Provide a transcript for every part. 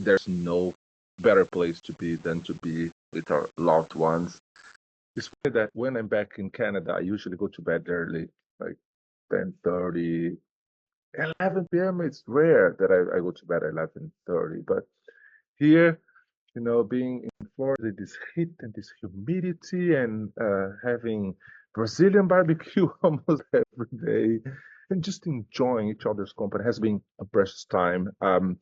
there's no better place to be than to be with our loved ones. It's funny that when I'm back in Canada, I usually go to bed early, like 10:30, 11 p.m. It's rare that I go to bed at 11:30, but here, being in Florida, this heat and this humidity and having Brazilian barbecue almost every day and just enjoying each other's company has been a precious time. And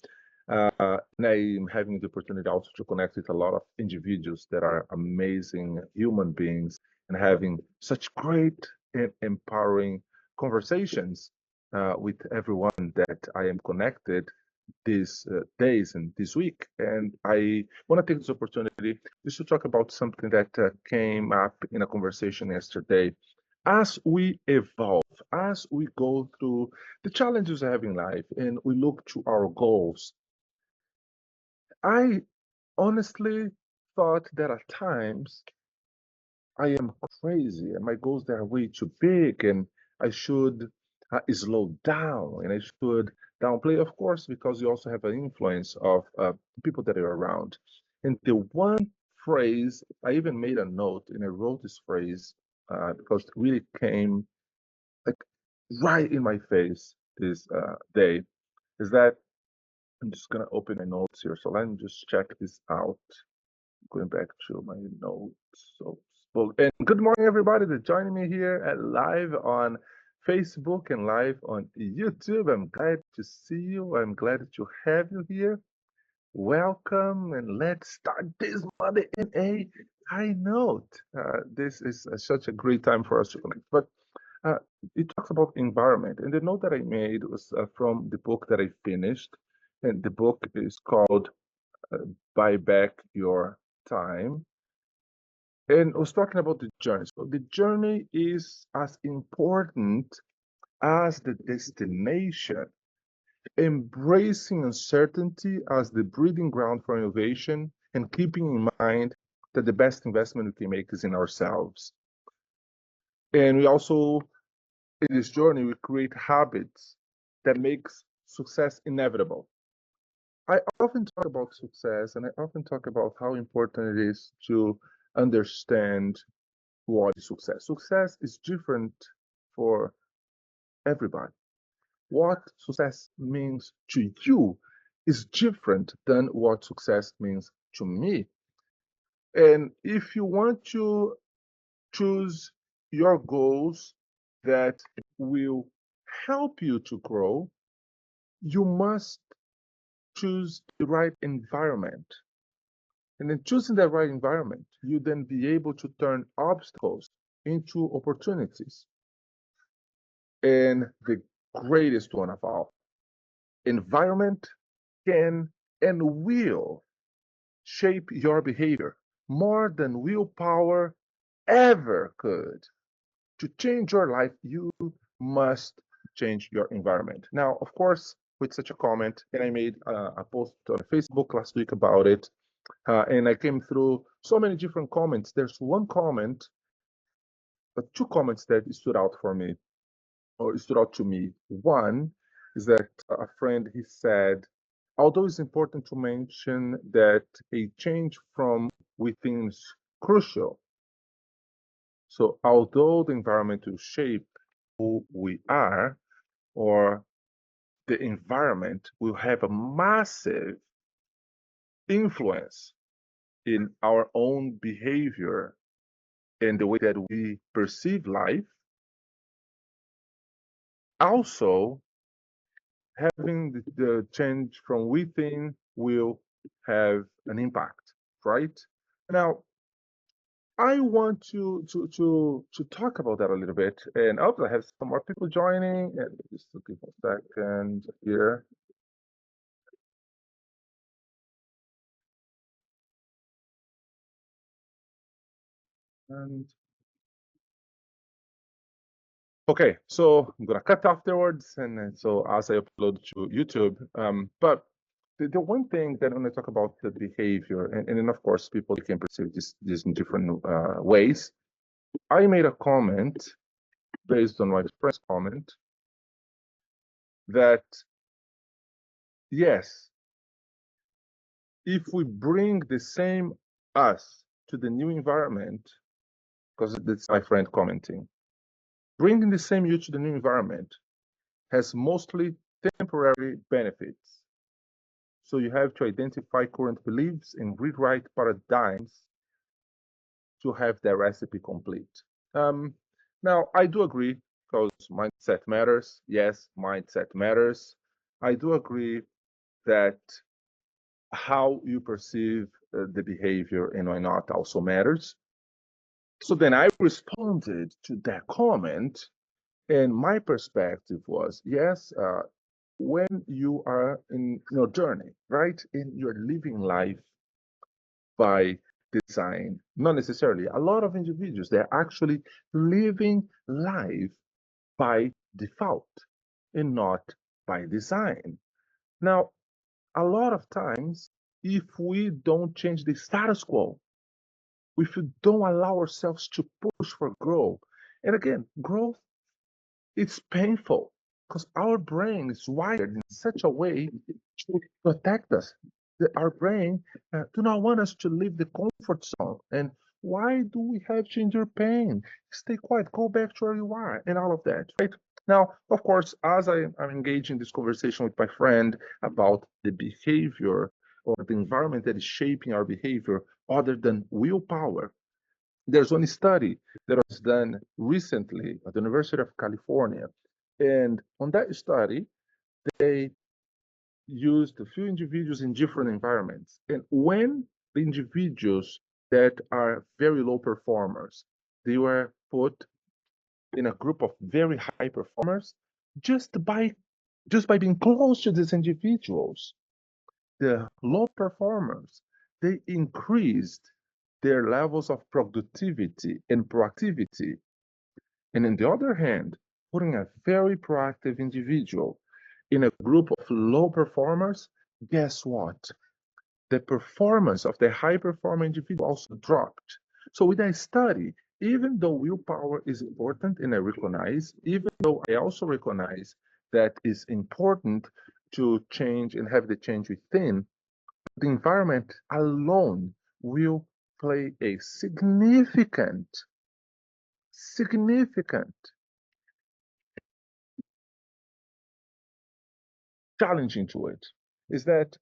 I'm having the opportunity also to connect with a lot of individuals that are amazing human beings and having such great and empowering conversations with everyone that I am connected these days and this week. And I want to take this opportunity just to talk about something that came up in a conversation yesterday. As we evolve, as we go through the challenges we have in life and we look to our goals, I honestly thought that at times I am crazy and my goals are way too big and I should slow down and I should downplay, of course, because you also have an influence of people that are around. And the one phrase, I even made a note and I wrote this phrase because it really came like right in my face this day, is that I'm just going to open my notes here. So let me just check this out. Going back to my notes. And good morning, everybody that's joining me here at live on Facebook and live on YouTube. I'm glad to see you. I'm glad to have you here. Welcome, and let's start this Monday in a high note. This is such a great time for us to connect. But uh, it talks about environment, and the note that I made was from the book that I finished, and the book is called Buy Back Your Time. And I was talking about the journey. So the journey is as important as the destination. Embracing uncertainty as the breeding ground for innovation and keeping in mind that the best investment we can make is in ourselves. And we also, in this journey, we create habits that makes success inevitable. I often talk about success and I often talk about how important it is to understand what is success. Success is different for everybody. What success means to you is different than what success means to me. And if you want to choose your goals that will help you to grow, you must choose the right environment. And in choosing the right environment, you then be able to turn obstacles into opportunities. And the greatest one of all, environment can and will shape your behavior more than willpower ever could. To change your life, you must change your environment. Now, of course, with such a comment, and I made a post on Facebook last week about it, and I came through so many different comments. There's one comment, but two comments that stood out for me, or stood out to me. One is that a friend, he said, although it's important to mention that a change from within is crucial. So although the environment will shape who we are, or the environment will have a massive influence in our own behavior and the way that we perceive life, also having the change from within will have an impact, right? Now, I want to talk about that a little bit, and also I have some more people joining. And just give a second here. And okay, so I'm gonna cut afterwards, and then, so as I upload to YouTube. But the one thing that when I talk about the behavior, and then of course people can perceive this in different ways. I made a comment based on my friend's comment that yes, if we bring the same us to the new environment, because it's my friend commenting, bringing the same you to the new environment has mostly temporary benefits. So you have to identify current beliefs and rewrite paradigms to have that recipe complete. Um, Now, I do agree because mindset matters. Yes, mindset matters. I do agree that how you perceive the behavior and why not also matters. So then I responded to that comment, and my perspective was yes, when you are in your journey, right, and you're living life by design, not necessarily. A lot of individuals, they're actually living life by default and not by design. Now, a lot of times, if we don't change the status quo, if we don't allow ourselves to push for growth, and again, growth, it's painful because our brain is wired in such a way to protect us. Our brain do not want us to leave the comfort zone. And why do we have to endure pain? Stay quiet, go back to where you are, and all of that, right? Now, of course, as I'm engaging this conversation with my friend about the behavior or the environment that is shaping our behavior other than willpower, there's one study that was done recently at the University of California. And on that study, they used a few individuals in different environments. And when the individuals that are very low performers, they were put in a group of very high performers just by being close to these individuals, the low performers, they increased their levels of productivity and proactivity. And on the other hand, putting a very proactive individual in a group of low performers, guess what? The performance of the high performing individual also dropped. So with that study, even though willpower is important and I recognize, even though I also recognize that it's important to change and have the change within, the environment alone will play a significant challenging to it is that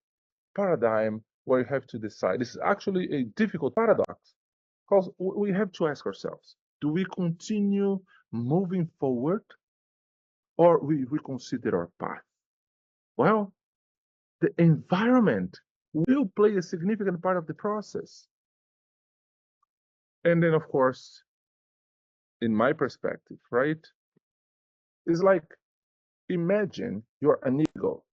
paradigm where you have to decide. This is actually a difficult paradox because we have to ask ourselves, do we continue moving forward or we reconsider our path? Well, the environment will play a significant part of the process. And then, of course, in my perspective, right, it's like imagine you're an eagle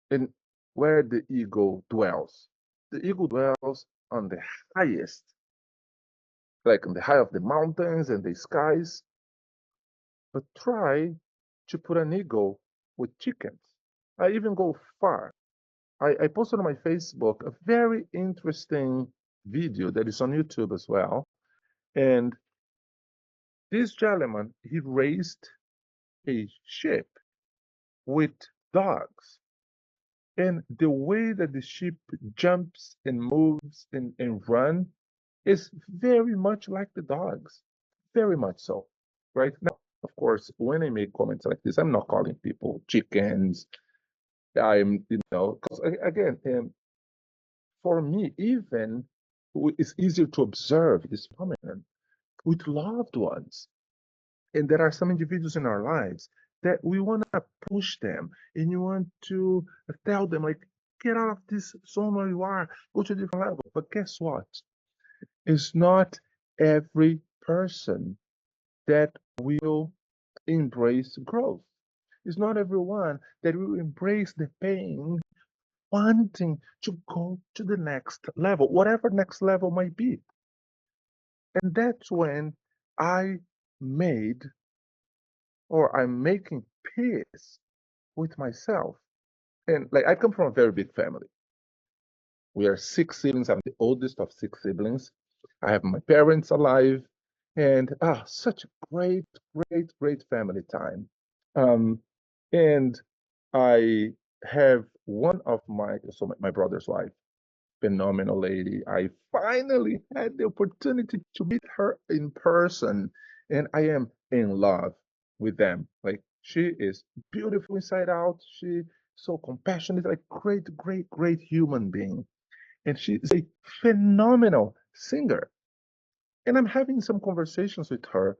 and where the eagle dwells. The eagle dwells on the highest, like on the high of the mountains and the skies. But try to put an eagle with chickens. I even go far. I posted on my Facebook a very interesting video that is on YouTube as well. And this gentleman, he raised a sheep with dogs. And the way that the sheep jumps and moves and run is very much like the dogs, very much so, right? Now, of course, when I make comments like this, I'm not calling people chickens. Because again, for me, even it's easier to observe this phenomenon with loved ones. And there are some individuals in our lives that we want to push them and you want to tell them, like, get out of this zone where you are, go to a different level. But guess what? It's not every person that will embrace growth. It's not everyone that will embrace the pain, wanting to go to the next level, whatever next level might be. And that's when I made or I'm making peace with myself. And like I come from a very big family. We are six siblings. I'm the oldest of six siblings. I have my parents alive, and such a great family time. Um, and I have one of my brother's wife, phenomenal lady. I finally had the opportunity to meet her in person, and I am in love with them. Like she is beautiful inside out. She so compassionate, like great human being, and she is a phenomenal singer. And I'm having some conversations with her,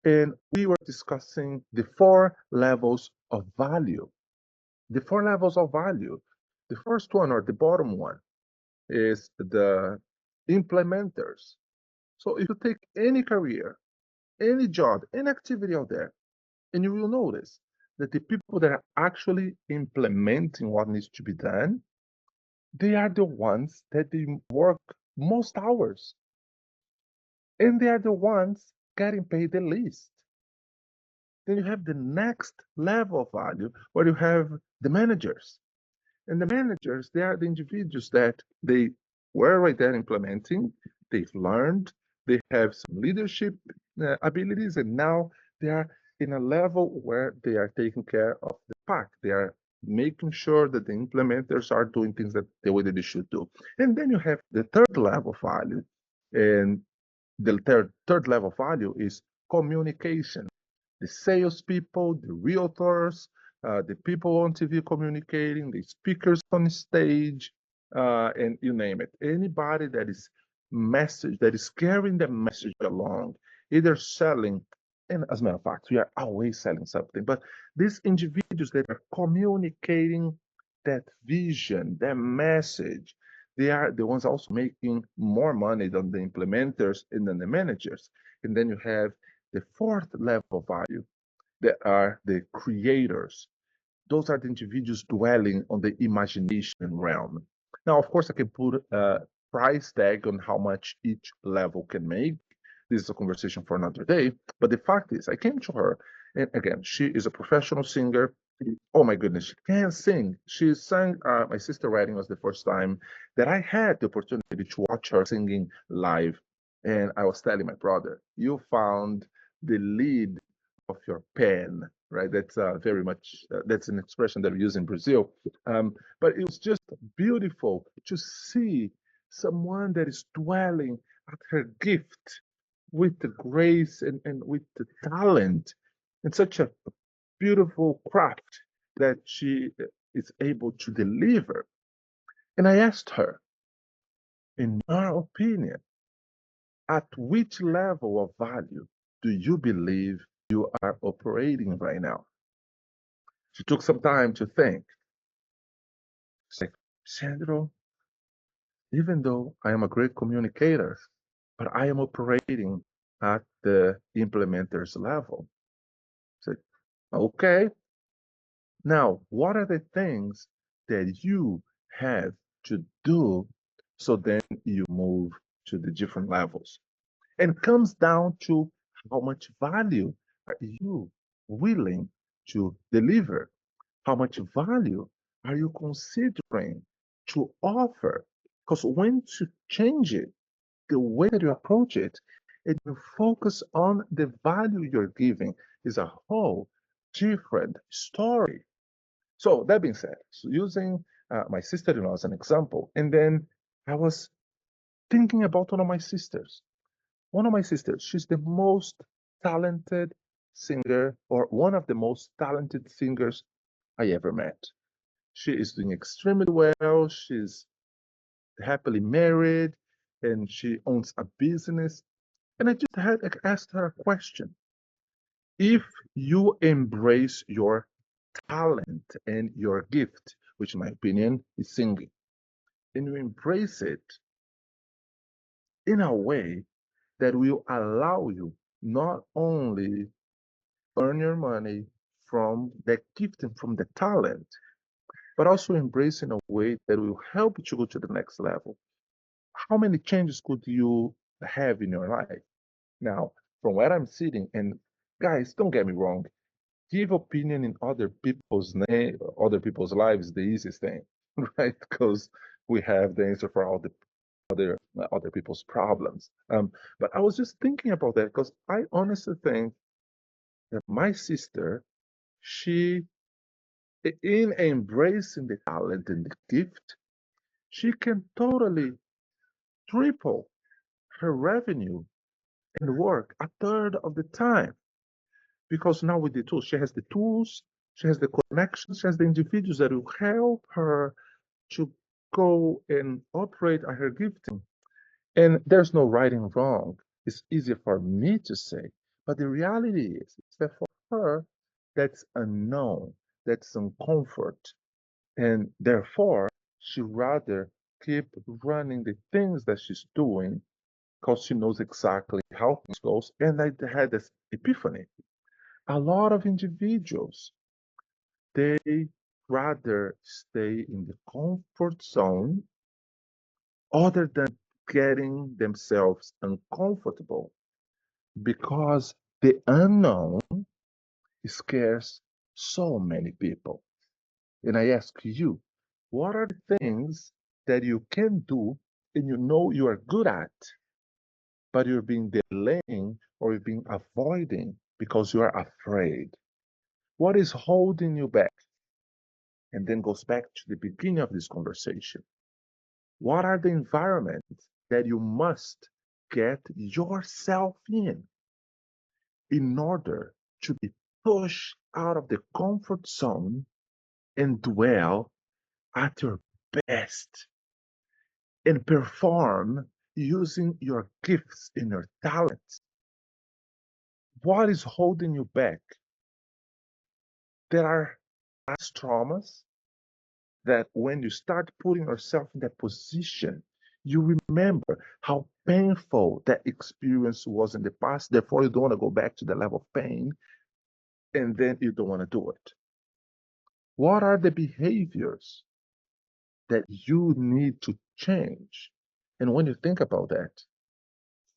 and we were discussing the four levels of value. The four levels of value. The first one, or the bottom one, is the implementers. So if you take any career, any job, any activity out there, and you will notice that the people that are actually implementing what needs to be done, they are the ones that they work most hours, and they are the ones getting paid the least. Then you have the next level of value where you have the managers. And the managers, they are the individuals that they were right there implementing, they've learned, they have some leadership abilities, and now they are in a level where they are taking care of the pack. They are making sure that the implementers are doing things that the way that they should do. And then you have the third level value. And the third level value is communication. The salespeople, the realtors, the people on TV communicating, the speakers on stage, and you name it. Anybody that is carrying the message along, either selling, and as a matter of fact, we are always selling something, but these individuals that are communicating that vision, that message, they are the ones also making more money than the implementers and then the managers. And then you have the fourth level value that are the creators. Those are the individuals dwelling on the imagination realm. Now, of course, I can put a price tag on how much each level can make. This is a conversation for another day. But the fact is, I came to her, and again, she is a professional singer. Oh my goodness, she can sing. She sang My Sister Wedding was the first time that I had the opportunity to watch her singing live. And I was telling my brother, you found the lead of your pen, right? That's very much, that's an expression that we use in Brazil. But it was just beautiful to see someone that is dwelling at her gift with the grace and with the talent and such a beautiful craft that she is able to deliver. And I asked her, in your opinion, at which level of value do you believe you are operating right now? She took some time to think. She's like, Sandro, even though I am a great communicator, but I am operating at the implementers level. I said, okay, now what are the things that you have to do so then you move to the different levels? And comes down to how much value are you willing to deliver? How much value are you considering to offer? Because when you change it, the way that you approach it, and you focus on the value you're giving is a whole different story. So that being said, so using my sister-in-law as an example, and then I was thinking about one of my sisters. One of my sisters, she's the most talented singer, or one of the most talented singers I ever met. She is doing extremely well. She's happily married and she owns a business. And I just had asked her a question. If you embrace your talent and your gift, which in my opinion is singing, and you embrace it in a way that will allow you not only earn your money from the gift and from the talent, but also embrace in a way that will help you to go to the next level. How many changes could you have in your life? Now, from where I'm sitting, and guys, don't get me wrong, give opinion in other people's lives, the easiest thing, right? Because we have the answer for all the other people's problems. But I was just thinking about that because I honestly think that my sister, she In embracing the talent and the gift, she can totally triple her revenue and work a third of the time. Because now with the tools, she has the tools, she has the connections, she has the individuals that will help her to go and operate at her gifting. And there's no right and wrong. It's easier for me to say. But the reality is that for her, that's unknown, that's uncomfort. And therefore, she rather keep running the things that she's doing because she knows exactly how things goes. And I had this epiphany. A lot of individuals, they rather stay in the comfort zone other than getting themselves uncomfortable because the unknown scares so many people. And I ask you, what are the things that you can do and you know you are good at, but you're being delaying or you're being avoiding because you are afraid? What is holding you back? And then goes back to the beginning of this conversation. What are the environments that you must get yourself in order to be pushed out of the comfort zone and dwell at your best and perform using your gifts and your talents? What is holding you back? There are past traumas that when you start putting yourself in that position, you remember how painful that experience was in the past. Therefore, you don't want to go back to the level of pain, and then you don't want to do it. What are the behaviors that you need to change? And when you think about that,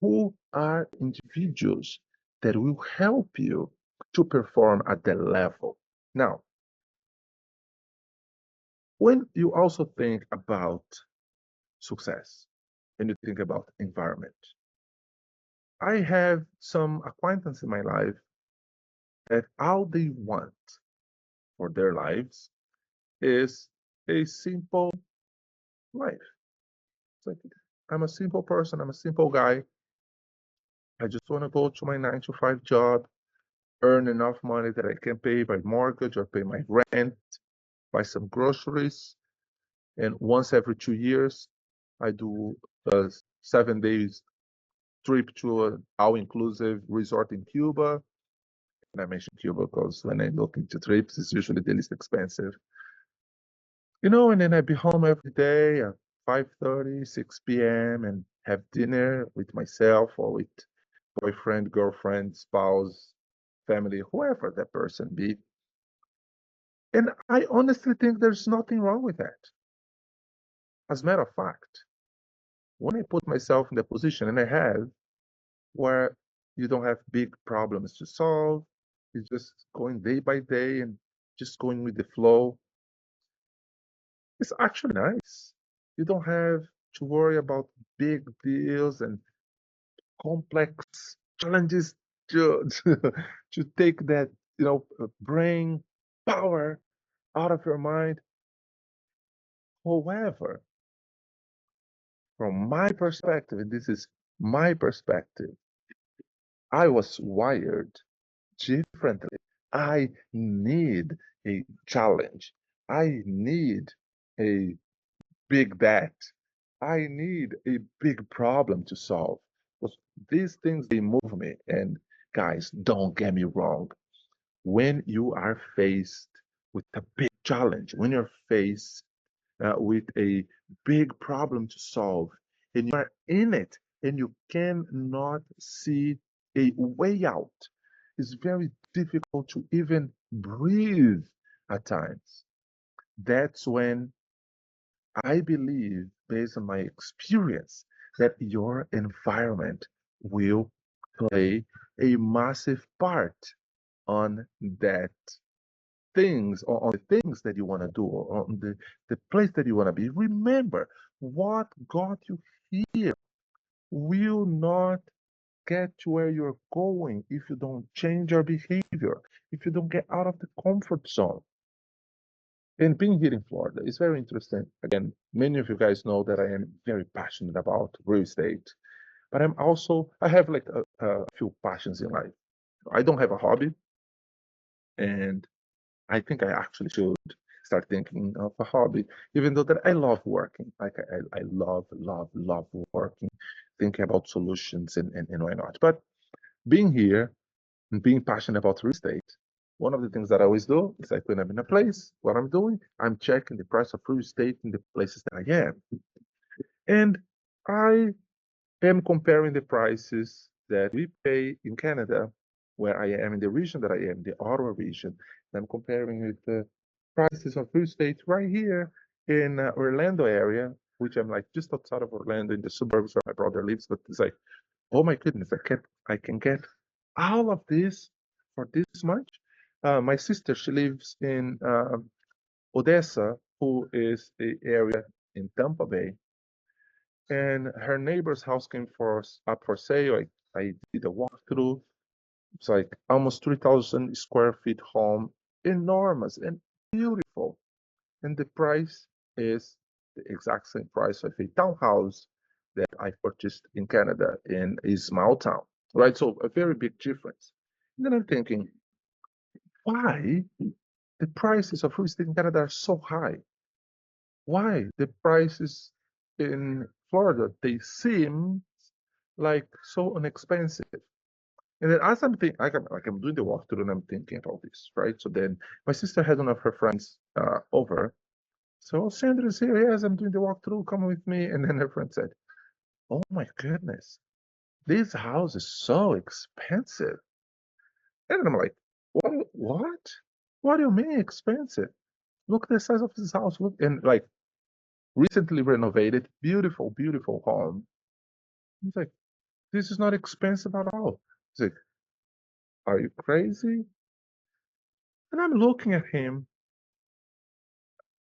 who are individuals that will help you to perform at that level? Now, when you also think about success and you think about environment, I have some acquaintances in my life that all they want for their lives is a simple life. It's like, I'm a simple person, I'm a simple guy. I just want to go to my 9 to 5 job, earn enough money that I can pay my mortgage or pay my rent, buy some groceries. And once every 2 years, I do a 7 days trip to an all-inclusive resort in Cuba. And I mentioned Cuba because when I look into trips, it's usually the least expensive. And then I'd be home every day at 5:30, 6 p.m. and have dinner with myself or with boyfriend, girlfriend, spouse, family, whoever that person be. And I honestly think there's nothing wrong with that. As a matter of fact, when I put myself in the position, and I have, where you don't have big problems to solve, you're just going day by day and just going with the flow, it's actually nice. You don't have to worry about big deals and complex challenges to take that, brain power out of your mind. However, from my perspective, and this is my perspective, I was wired differently. I need a challenge. I need a big debt. I need a big problem to solve. Because these things, they move me. And guys, don't get me wrong. When you are faced with a big challenge, when you're faced with a big problem to solve, and you are in it, and you cannot see a way out, it's very difficult to even breathe at times. That's when I believe, based on my experience, that your environment will play a massive part on that things or on the things that you want to do or on the place that you want to be. Remember, what got you here will not get to where you're going if you don't change your behavior, if you don't get out of the comfort zone. And being here in Florida is very interesting. Again, many of you guys know that I am very passionate about real estate, but I have like a few passions in life. I don't have a hobby, and I think I actually should start thinking of a hobby, even though that I love working. Like I love working, thinking about solutions and why not. But being here and being passionate about real estate, one of the things that I always do is like when I'm in a place, what I'm doing, I'm checking the price of real estate in the places that I am. And I am comparing the prices that we pay in Canada, where I am in the region that I am, the Ottawa region. And I'm comparing with the prices of real estate right here in Orlando area, which I'm like just outside of Orlando in the suburbs where my brother lives. But it's like, oh my goodness, I can get all of this for this much. My sister, she lives in Odessa, who is the area in Tampa Bay, and her neighbor's house came for up for sale. I did a walkthrough. It's like almost 3,000 square feet home, enormous and beautiful. And the price is the exact same price of a townhouse that I purchased in Canada in a small town, right? So a very big difference. And then I'm thinking, why the prices of real estate in Canada are so high? Why the prices in Florida, they seem like so inexpensive? And then as I'm thinking, like I'm doing the walkthrough and I'm thinking about this, right? So then my sister had one of her friends over. So Sandro is here. Yes, I'm doing the walkthrough. Come with me. And then her friend said, "Oh my goodness, this house is so expensive." And I'm like, "What? What? What do you mean expensive? Look at the size of this house. Look." And like recently renovated, beautiful, beautiful home. He's like, "This is not expensive at all." He's like, "Are you crazy?" And I'm looking at him.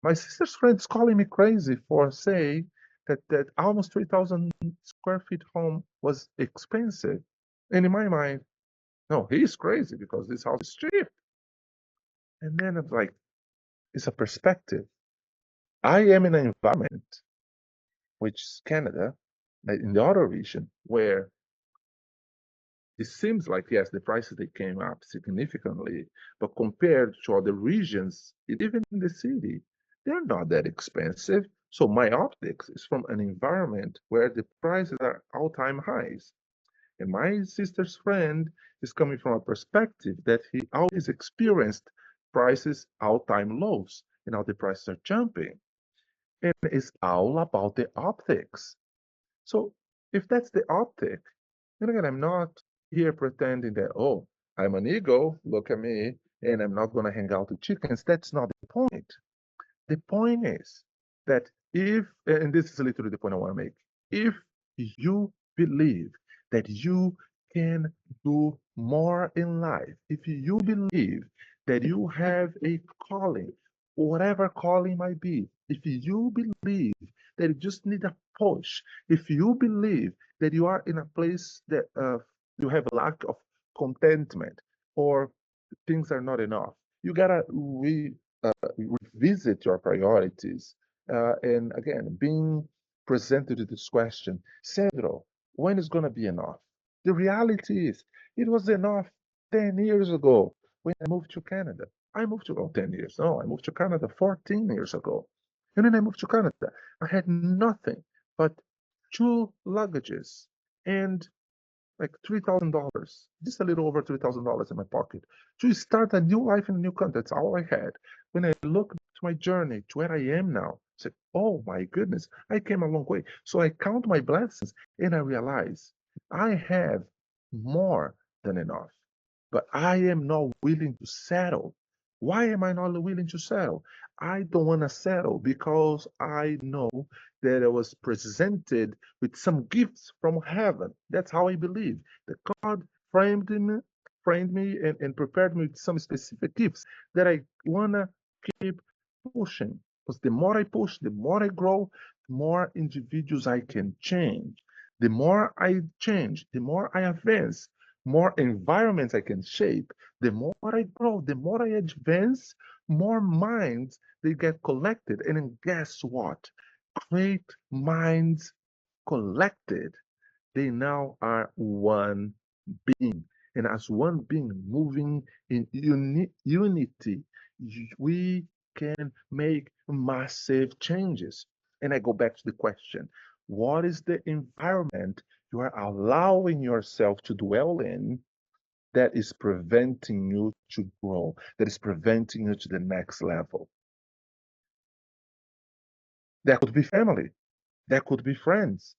My sister's friend is calling me crazy for saying that almost 3,000 square feet home was expensive. And in my mind, no, he's crazy because this house is cheap. And then it's like, it's a perspective. I am in an environment, which is Canada, like in the other region, where it seems like, yes, the prices they came up significantly, but compared to other regions, even in the city, they're not that expensive. So my optics is from an environment where the prices are all-time highs. And my sister's friend is coming from a perspective that he always experienced prices all-time lows, and now the prices are jumping. And it's all about the optics. So if that's the optic, and again, I'm not here pretending that, oh, I'm an ego, look at me, and I'm not going to hang out with chickens. That's not the point. The point is that if, and this is literally the point I want to make, if you believe that you can do more in life, if you believe that you have a calling, whatever calling might be, if you believe that you just need a push, if you believe that you are in a place that you have a lack of contentment or things are not enough, you gotta revisit your priorities. And again, being presented with this question, Sandro, when is going to be enough? The reality is, it was enough 10 years ago when I moved to Canada. I moved to, oh, 10 years. No, I moved to Canada 14 years ago. And then I moved to Canada. I had nothing but two luggages and like $3,000, just a little over $3,000 in my pocket to start a new life in a new country. That's all I had. When I look to my journey to where I am now, I said, oh my goodness, I came a long way. So I count my blessings and I realize I have more than enough, but I am not willing to settle. Why am I not willing to settle? I don't want to settle because I know that I was presented with some gifts from heaven. That's how I believe that God framed me and prepared me with some specific gifts that I wanna keep pushing. Because the more I push, the more I grow, the more individuals I can change. The more I change, the more I advance, more environments I can shape, the more I grow, the more I advance, more minds they get collected. And then guess what? Great minds collected, they now are one being. And as one being moving in unity, we can make massive changes. And I go back to the question, what is the environment you are allowing yourself to dwell in that is preventing you to grow, that is preventing you to the next level? That could be family, that could be friends,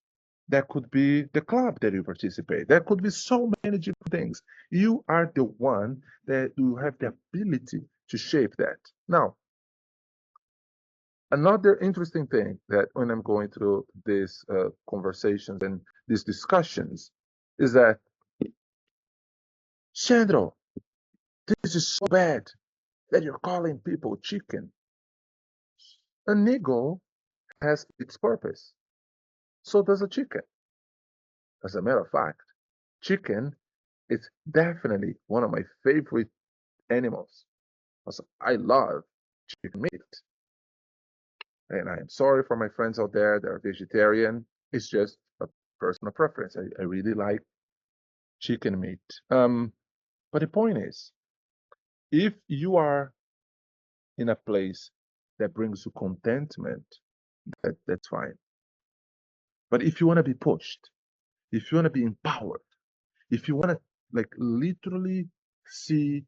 that could be the club that you participate. That could be so many different things. You are the one that you have the ability to shape that. Now, another interesting thing that when I'm going through these conversations and these discussions is that, Sandro, this is so bad that you're calling people chicken. An eagle has its purpose. So does a chicken. As a matter of fact, chicken is definitely one of my favorite animals. Also, I love chicken meat. And I am sorry for my friends out there that are vegetarian. It's just a personal preference. I really like chicken meat. But the point is, if you are in a place that brings you contentment, that's fine. But if you want to be pushed, if you want to be empowered, if you want to like literally see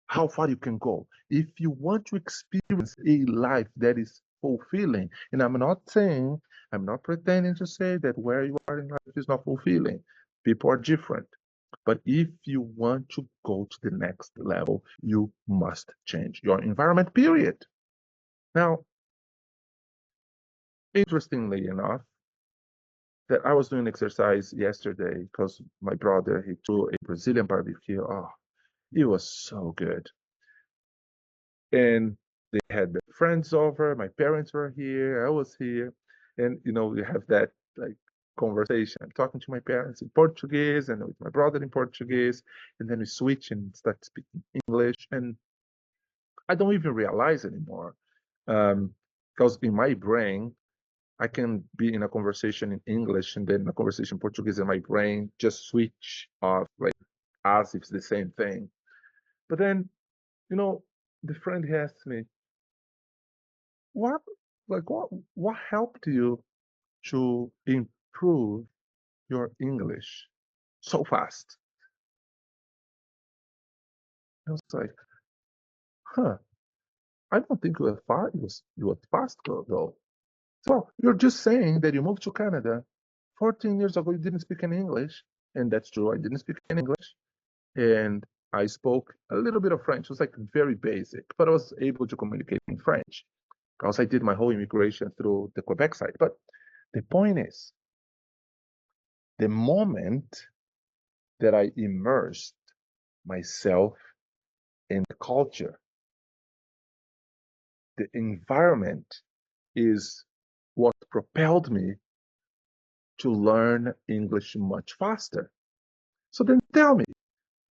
how far you can go. If you want to experience a life that is fulfilling, and I'm not saying, I'm not pretending to say that where you are in life is not fulfilling. People are different. But if you want to go to the next level, you must change your environment, period. Now, interestingly enough, that I was doing exercise yesterday because my brother, he threw a Brazilian barbecue. Oh, it was so good. And they had their friends over, my parents were here, I was here, and we have that like conversation. I'm talking to my parents in Portuguese and with my brother in Portuguese, and then we switch and start speaking English, and I don't even realize anymore. Because in my brain, I can be in a conversation in English and then a conversation in Portuguese, and my brain just switch off like as if it's the same thing. But then, you know, the friend asked me, what what helped you to improve your English so fast? I was like, huh, I don't think you were fast. You were fast though. So you're just saying that you moved to Canada 14 years ago. You didn't speak any English, and that's true. I didn't speak any English, and I spoke a little bit of French. It was like very basic, but I was able to communicate in French because I did my whole immigration through the Quebec side. But the point is, the moment that I immersed myself in the culture, the environment is what propelled me to learn English much faster. So then tell me,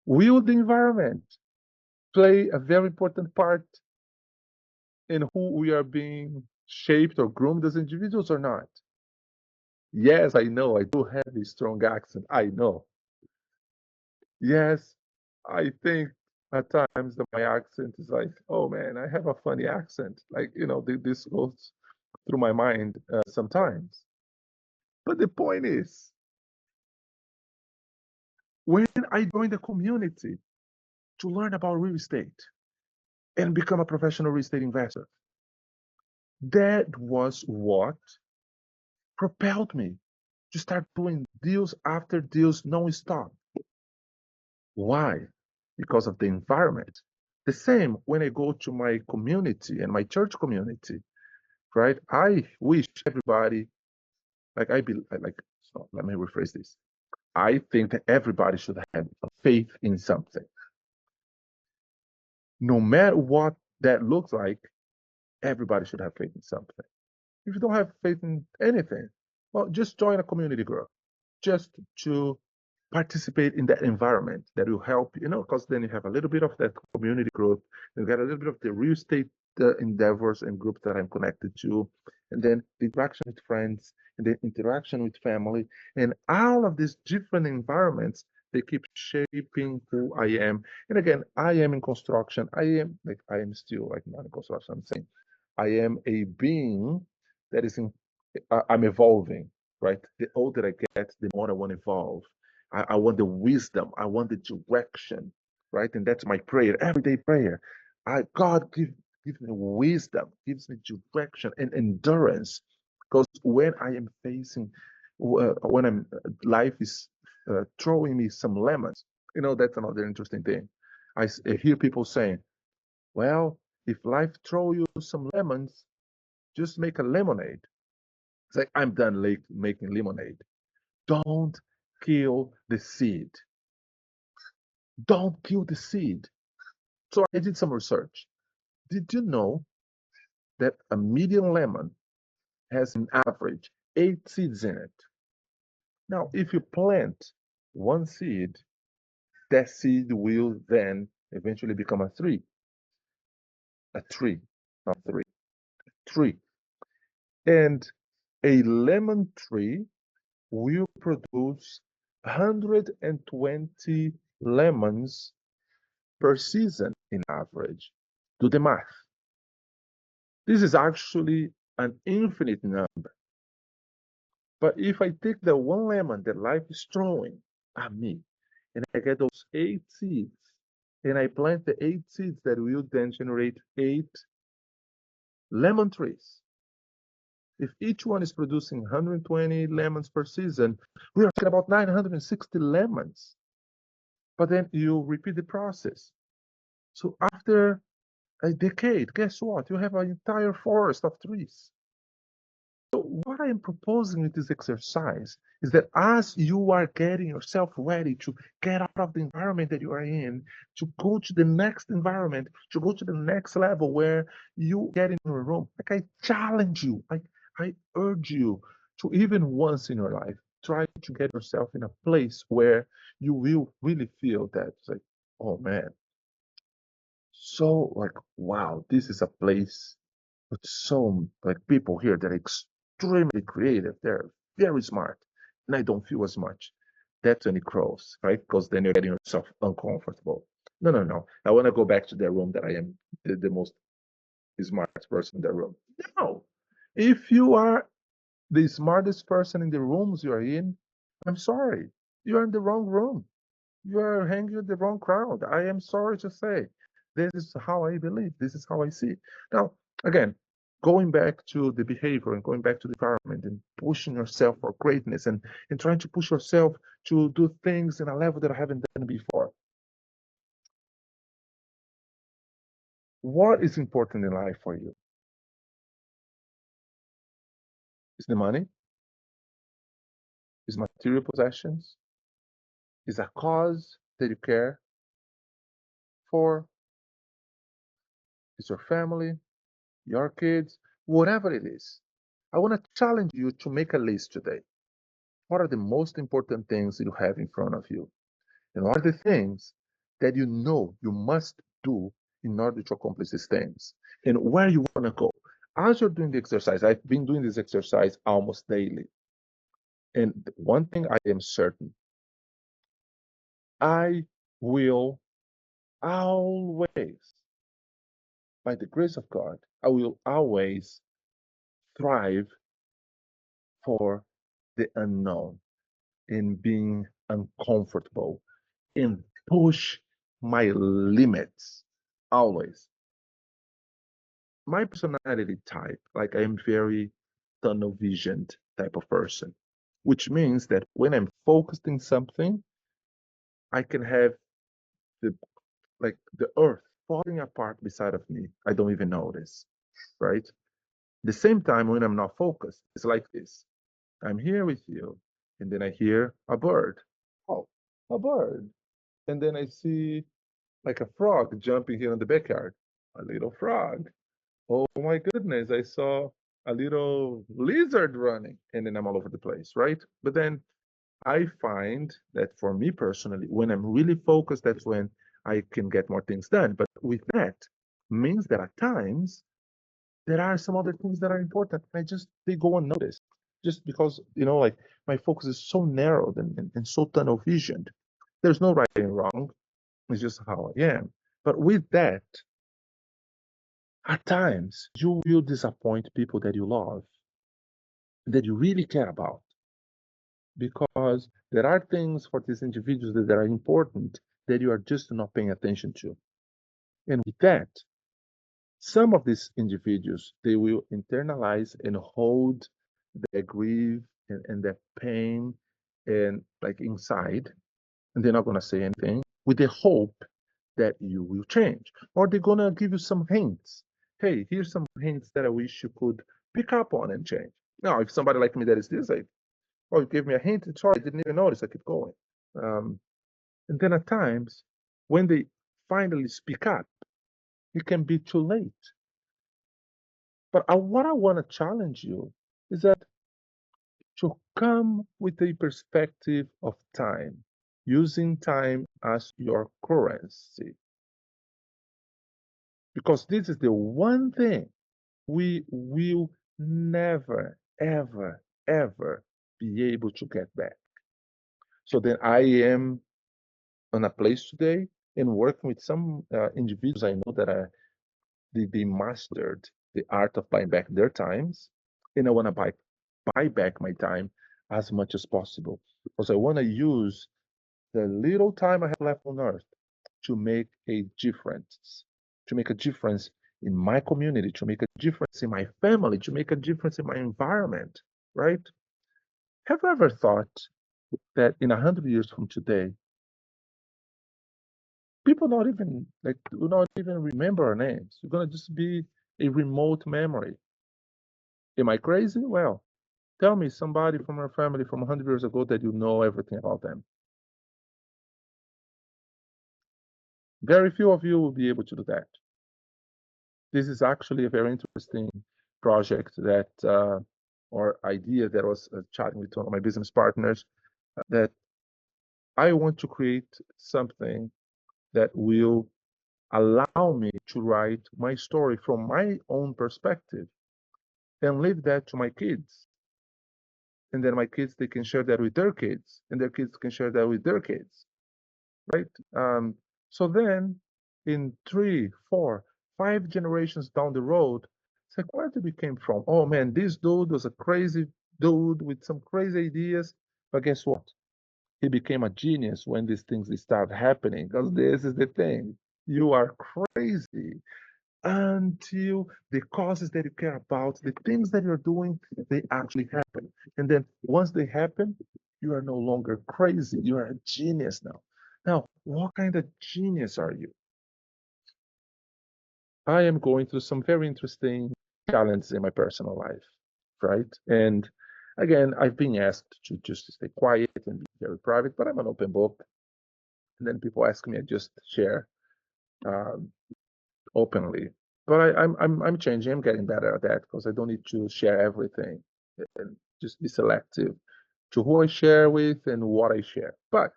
will the environment play a very important part in who we are being shaped or groomed as individuals or not? Yes, I know I do have a strong accent. I know. Yes, I think at times that my accent is like, oh man, I have a funny accent. Like, this goes through my mind sometimes. But the point is, when I joined the community to learn about real estate and become a professional real estate investor, that was what propelled me to start doing deals after deals non-stop. Why? Because of the environment. The same when I go to my community and my church community, right? I wish everybody, like I be like, so let me rephrase this. I think that everybody should have faith in something. No matter what that looks like, everybody should have faith in something. If you don't have faith in anything, well, just join a community group just to participate in that environment that will help, because then you have a little bit of that community growth, you get a little bit of the real estate endeavors and groups that I'm connected to, and then the interaction with friends, and the interaction with family, and all of these different environments, they keep shaping who I am. And again, I am in construction. I am still like not in construction. I'm saying I am a being that is in, I'm evolving, right? The older I get, the more I want to evolve. I want the wisdom. I want the direction, right? And that's my prayer, everyday prayer. God give me wisdom, gives me direction and endurance. Because when I am facing, when I'm life is throwing me some lemons, that's another interesting thing. I hear people saying, "Well, if life throw you some lemons, just make a lemonade." It's like I'm done making lemonade. Don't kill the seed. Don't kill the seed. So I did some research. Did you know that a medium lemon has an average 8 seeds in it? Now, if you plant one seed, that seed will then eventually become a tree, not three, tree. And a lemon tree will produce 120 lemons per season in average. Do the math. This is actually an infinite number. But if I take the one lemon that life is throwing at me, and I get those 8 seeds, and I plant the 8 seeds that will then generate 8 lemon trees. If each one is producing 120 lemons per season, we are talking about 960 lemons. But then you repeat the process. So after a decade, guess what? You have an entire forest of trees. So what I am proposing with this exercise is that as you are getting yourself ready to get out of the environment that you are in, to go to the next environment, to go to the next level where you get in your room, like I challenge you, I urge you to even once in your life, try to get yourself in a place where you will really feel that it's like, oh man, so like, wow, this is a place with so like people here that are extremely creative. They're very smart, and I don't feel as much. That's when it grows, right? Because then you're getting yourself uncomfortable. No, no, no. I want to go back to the room that I am the most smartest person in the room. No. If you are the smartest person in the rooms you are in, I'm sorry. You're in the wrong room. You are hanging with the wrong crowd. I am sorry to say. This is how I believe. This is how I see. Now, again, going back to the behavior and going back to the environment and pushing yourself for greatness and trying to push yourself to do things in a level that I haven't done before. What is important in life for you? Is the money? Is material possessions? Is a cause that you care for? Is your family? Your kids? Whatever it is. I want to challenge you to make a list today. What are the most important things you have in front of you? And what are the things that you know you must do in order to accomplish these things? And where you want to go? As you're doing the exercise, I've been doing this exercise almost daily. And one thing I am certain, I will always, by the grace of God, I will always thrive for the unknown in being uncomfortable and push my limits always. My personality type, like I'm very tunnel visioned type of person, which means that when I'm focused in something, I can have the the earth falling apart beside of me. I don't even notice, right? The same time when I'm not focused, it's like this. I'm here with you, and then I hear a bird. Oh, a bird. And then I see like a frog jumping here in the backyard. A little frog. Oh my goodness, I saw a little lizard running. And then I'm all over the place, right? But then I find that for me personally, when I'm really focused, that's when I can get more things done. But with that, means that at times there are some other things that are important. I just they go unnoticed, just because like my focus is so narrowed and so tunnel visioned. There's no right and wrong. It's just how I am. But with that, at times you will disappoint people that you love, that you really care about, because there are things for these individuals that are important that you are just not paying attention to. And with that, some of these individuals, they will internalize and hold their grief and their pain and like inside, and they're not going to say anything with the hope that you will change. Or they're going to give you some hints. Hey, here's some hints that I wish you could pick up on and change. Now, if somebody like me that is this, like, oh, you gave me a hint, it's all right, I didn't even notice, I keep going. Um, and then at times, when they finally speak up, it can be too late. But what I want to challenge you is that to come with a perspective of time, using time as your currency. Because this is the one thing we will never, ever, ever be able to get back. So then I am on a place today and working with some individuals I know that are they mastered the art of buying back their times, and I want to buy back my time as much as possible because I want to use the little time I have left on earth to make a difference, to make a difference in my community, to make a difference in my family, to make a difference in my environment, right? Have you ever thought that in 100 years from today, people not even like do not even remember our names? We're gonna just be a remote memory. Am I crazy? Well, tell me somebody from our family from 100 years ago that you know everything about them. Very few of you will be able to do that. This is actually a very interesting project that, or idea that I was chatting with one of my business partners, that I want to create something that will allow me to write my story from my own perspective and leave that to my kids. And then my kids, they can share that with their kids, and their kids can share that with their kids, right? So then in 3, 4, 5 generations down the road, it's like, where did we came from? Oh man, this dude was a crazy dude with some crazy ideas. But guess what? He became a genius when these things start happening. Because this is the thing. You are crazy until the causes that you care about, the things that you're doing, they actually happen. And then once they happen, you are no longer crazy. You are a genius now. Now, what kind of genius are you? I am going through some very interesting challenges in my personal life, right? And again, I've been asked to just stay quiet and be very private, but I'm an open book. And then people ask me, I just share um, openly. But I'm changing. I'm getting better at that because I don't need to share everything and just be selective to who I share with and what I share. But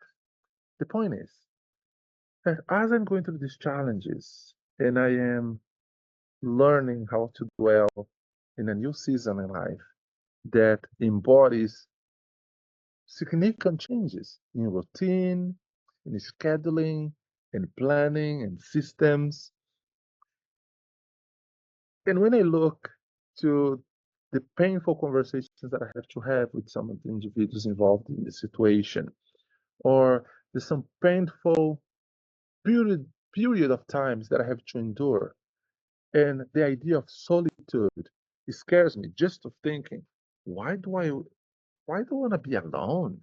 the point is that as I'm going through these challenges and I am learning how to dwell in a new season in life that embodies significant changes in routine, in scheduling, in planning, and systems. And when I look to the painful conversations that I have to have with some of the individuals involved in the situation, or there's some painful period of times that I have to endure, and the idea of solitude, it scares me just of thinking, why do I why do I want to be alone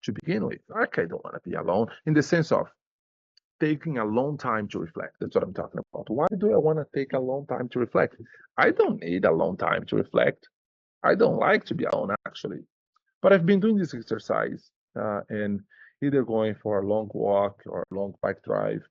to begin with? Like, I don't want to be alone in the sense of taking a long time to reflect. That's what I'm talking about. Why do I want to take a long time to reflect? I don't need a long time to reflect. I don't like to be alone, actually. But I've been doing this exercise and either going for a long walk or a long bike ride.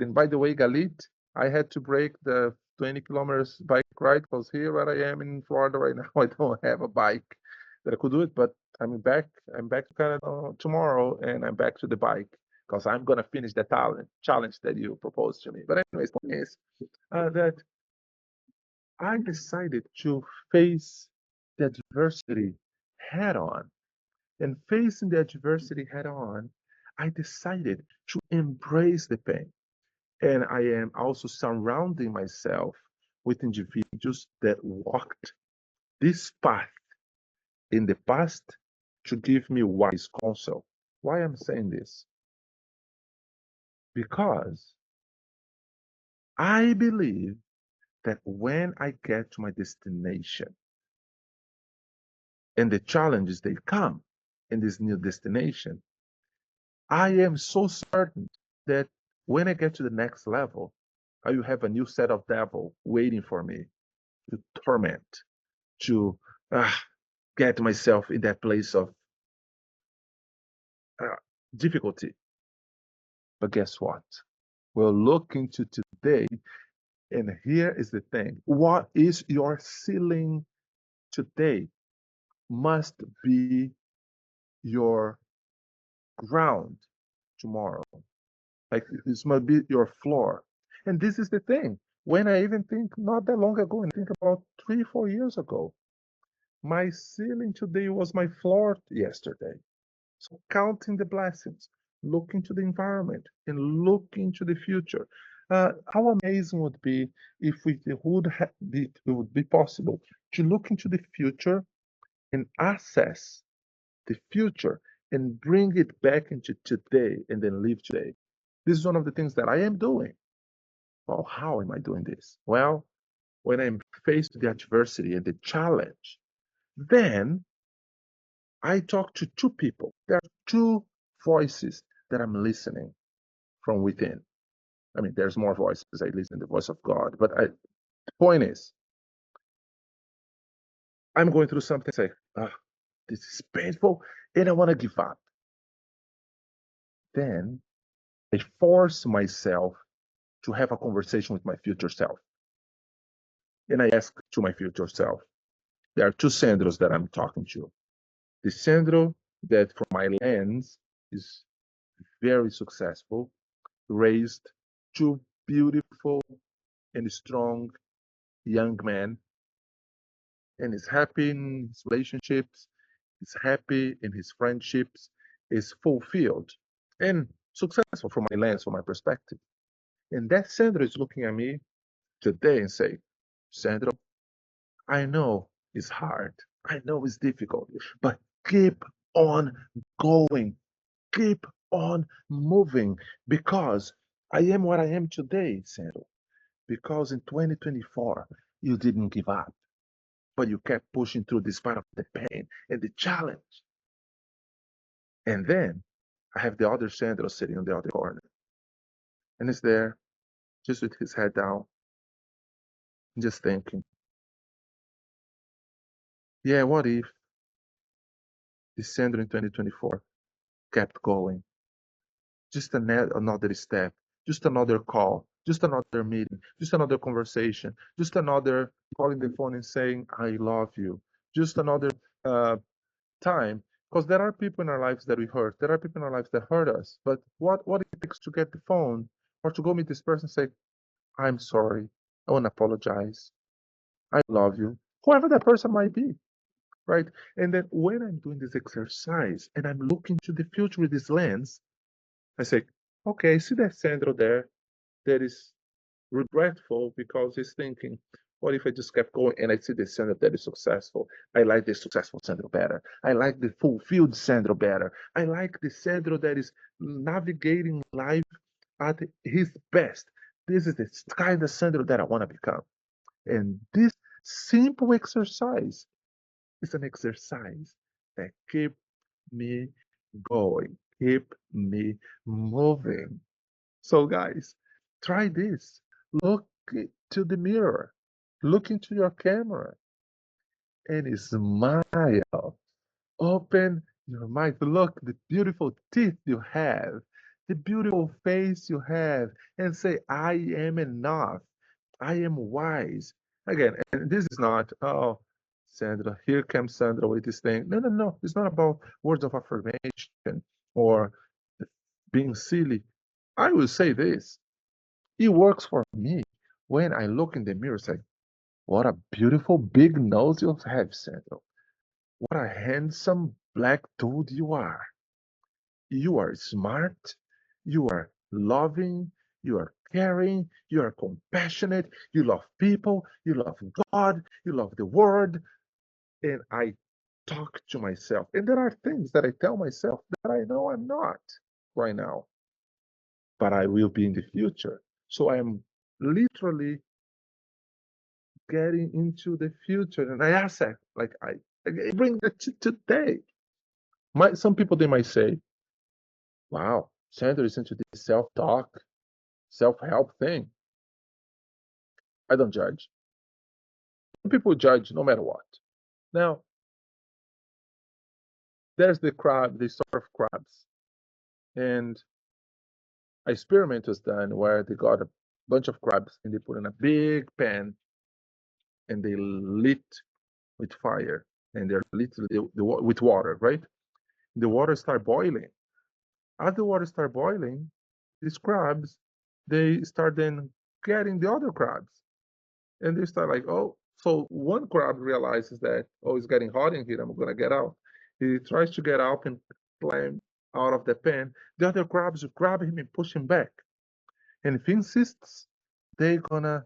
And by the way, Galit, I had to break the 20 kilometers bike ride because here where I am in Florida right now, I don't have a bike that I could do it. But I'm back to Canada tomorrow, and I'm back to the bike because I'm gonna finish the talent challenge that you proposed to me. But anyways, the point is that I decided to face the adversity head on. And facing the adversity head on, I decided to embrace the pain. And I am also surrounding myself with individuals that walked this path in the past to give me wise counsel. Why I'm saying this? Because I believe that when I get to my destination and the challenges they come in this new destination, I am so certain that when I get to the next level, I will have a new set of devil waiting for me to torment, to uh, get myself in that place of uh, difficulty. But guess what? We'll look into today, and here is the thing. What is your ceiling today must be your ground tomorrow. Like this must be your floor. And this is the thing. When I even think not that long ago, and think about 3, 4 years ago, my ceiling today was my floor yesterday. So counting the blessings, looking to the environment, and looking to the future. How amazing would be if it would be possible to look into the future and assess the future and bring it back into today and then live today. This is one of the things that I am doing. Well, how am I doing this? Well, when I'm faced with the adversity and the challenge, then I talk to two people. There are two voices that I'm listening from within. I mean, there's more voices. I listen to the voice of God. But the point is, I'm going through something, say, ah, this is painful, and I want to give up. Then I force myself to have a conversation with my future self. And I ask to my future self, there are two Sandros that I'm talking to. The Sandro that, from my lens, is very successful, raised two beautiful and strong young men, and is happy in his relationships, is happy in his friendships, is fulfilled and successful from my lens, from my perspective. And that Sandro is looking at me today and say, Sandro, I know it's hard. I know it's difficult, but keep on going. Keep on moving because I am what I am today, Sandro. Because in 2024, you didn't give up, but you kept pushing through despite of the pain and the challenge. And then I have the other Sandro sitting on the other corner, and he's there just with his head down, just thinking, yeah, what if this Sandro in 2024 kept going? Just another step, just another call, just another meeting, just another conversation, just another calling the phone and saying, I love you, just another uh, time. Because there are people in our lives that we hurt, there are people in our lives that hurt us. But what it takes to get the phone or to go meet this person and say, I'm sorry, I want to apologize, I love you, whoever that person might be, right? And then when I'm doing this exercise and I'm looking to the future with this lens, I say, okay, see that Sandro there that is regretful because he's thinking, what if I just kept going and I see the Sandro that is successful? I like the successful Sandro better. I like the fulfilled Sandro better. I like the Sandro that is navigating life at his best. This is the kind of Sandro that I want to become. And this simple exercise is an exercise that keep me going, keep me moving. So, guys, try this. Look to the mirror, look into your camera, and smile. Open your mind. Look the beautiful teeth you have, the beautiful face you have, and say, I am enough. I am wise. Again, and this is not, oh, Sandra, here comes Sandra with this thing. No, no, no. It's not about words of affirmation or being silly. I will say this. It works for me when I look in the mirror and say, what a beautiful big nose you have, Sandra. What a handsome black dude you are. You are smart. You are loving. You are caring. You are compassionate. You love people. You love God. You love the world. And I talk to myself. And there are things that I tell myself that I know I'm not right now, but I will be in the future. So I am literally getting into the future. And I ask that, like, I bring that to today. Some people, they might say, wow, Sandro is into this self-talk, self-help thing. I don't judge. People judge no matter what. Now, there's the crab, the sort of crabs. And an experiment was done where they got a bunch of crabs and they put in a big pan and they lit with fire and they're lit with water, right? The water start boiling. As the water start boiling, these crabs, they start then getting the other crabs. And they start like, oh, so one crab realizes that, oh, it's getting hot in here, I'm gonna get out. He tries to get out and climb out of the pen. The other crabs grab him and push him back. And if he insists, they're gonna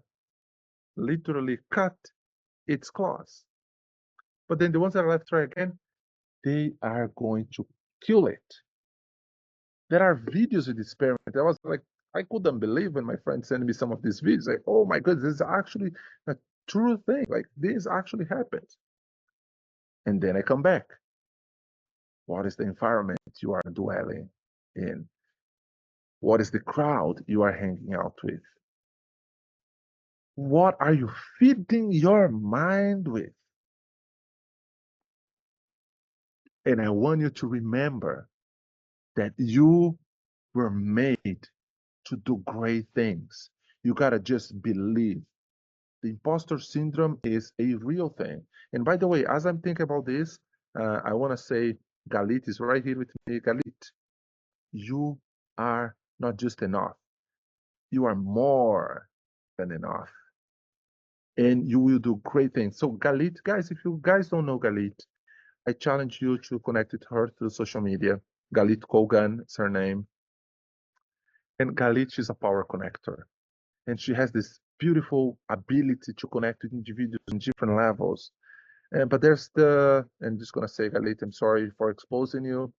literally cut its claws. But then the ones that are left try again, they are going to kill it. There are videos of this experiment. I was like, I couldn't believe when my friend sent me some of these videos. Like, oh my goodness, this is actually a true thing. Like, this actually happens. And then I come back. What is the environment you are dwelling in? What is the crowd you are hanging out with? What are you feeding your mind with? And I want you to remember that you were made to do great things. You got to just believe. The imposter syndrome is a real thing. And by the way, as I'm thinking about this, I want to say Galit is right here with me. Galit, you are not just enough. You are more than enough. And you will do great things. So Galit, guys, if you guys don't know Galit, I challenge you to connect with her through social media. Galit Kogan is her name. And Galit is a power connector. And she has this beautiful ability to connect with individuals in different levels. But there's and just gonna say, Galit, I'm sorry for exposing you,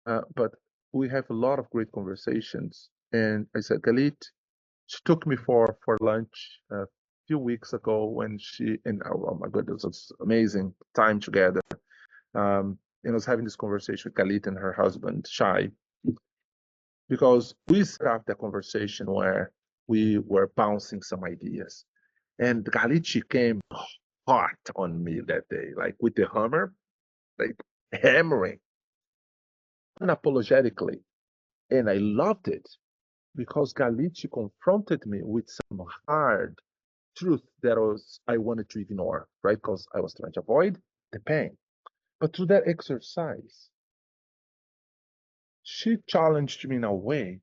but we have a lot of great conversations. And I said, Galit, she took me for lunch a few weeks ago when she and oh my goodness, it was amazing time together. And I was having this conversation with Galit and her husband, Shai, because we set up the conversation where we were bouncing some ideas. And Galit, she came hot on me that day, like with the hammer, like hammering unapologetically. And I loved it because Galici confronted me with some hard truth that I wanted to ignore, right? Because I was trying to avoid the pain. But through that exercise, she challenged me in a way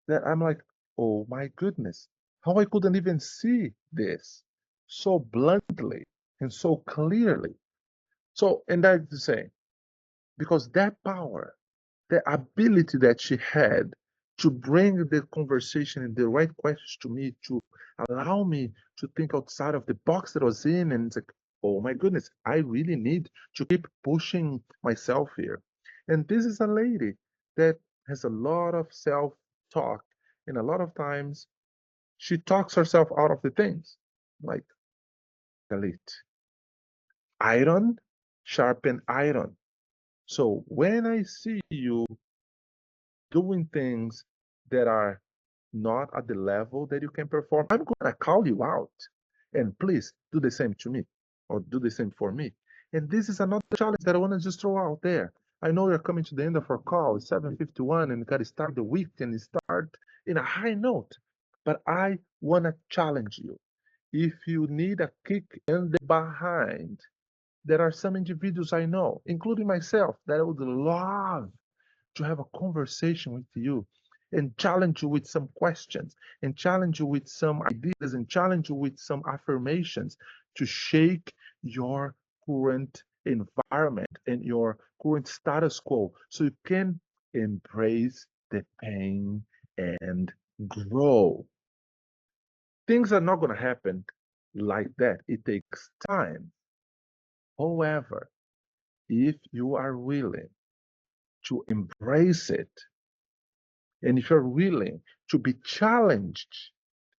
that I'm like, oh my goodness, how I couldn't even see this so bluntly and so clearly. So, and that's the same, because that power, the ability that she had to bring the conversation and the right questions to me to allow me to think outside of the box that I was in. And it's like, oh my goodness, I really need to keep pushing myself here. And this is a lady that has a lot of self talk. And a lot of times she talks herself out of the things like, Galit, iron sharpen iron. So when I see you doing things that are not at the level that you can perform, I'm going to call you out. And please do the same to me or do the same for me. And this is another challenge that I want to just throw out there. I know you're coming to the end of our call. It's 7:51 and you got to start the week and start in a high note. But I want to challenge you. If you need a kick in the behind, There are some individuals I know, including myself, that I would love to have a conversation with you and challenge you with some questions and challenge you with some ideas and challenge you with some affirmations to shake your current environment and your current status quo so you can embrace the pain and grow. Things are not going to happen like that. It takes time. However, if you are willing to embrace it, and if you're willing to be challenged,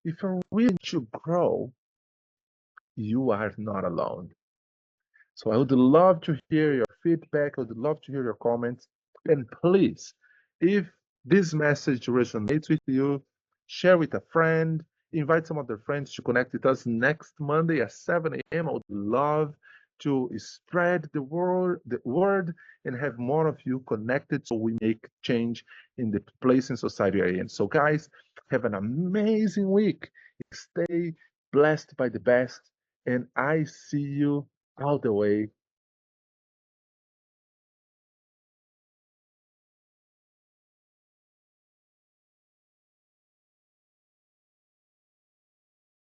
if you're willing to grow, you are not alone. So I would love to hear your feedback. I would love to hear your comments. And please, if this message resonates with you, share with a friend, invite some other friends to connect with us next Monday at 7 a.m. I would love to spread the word and have more of you connected so we make change in the place in society we're in. So guys, have an amazing week. Stay blessed by the best, and I see you all the way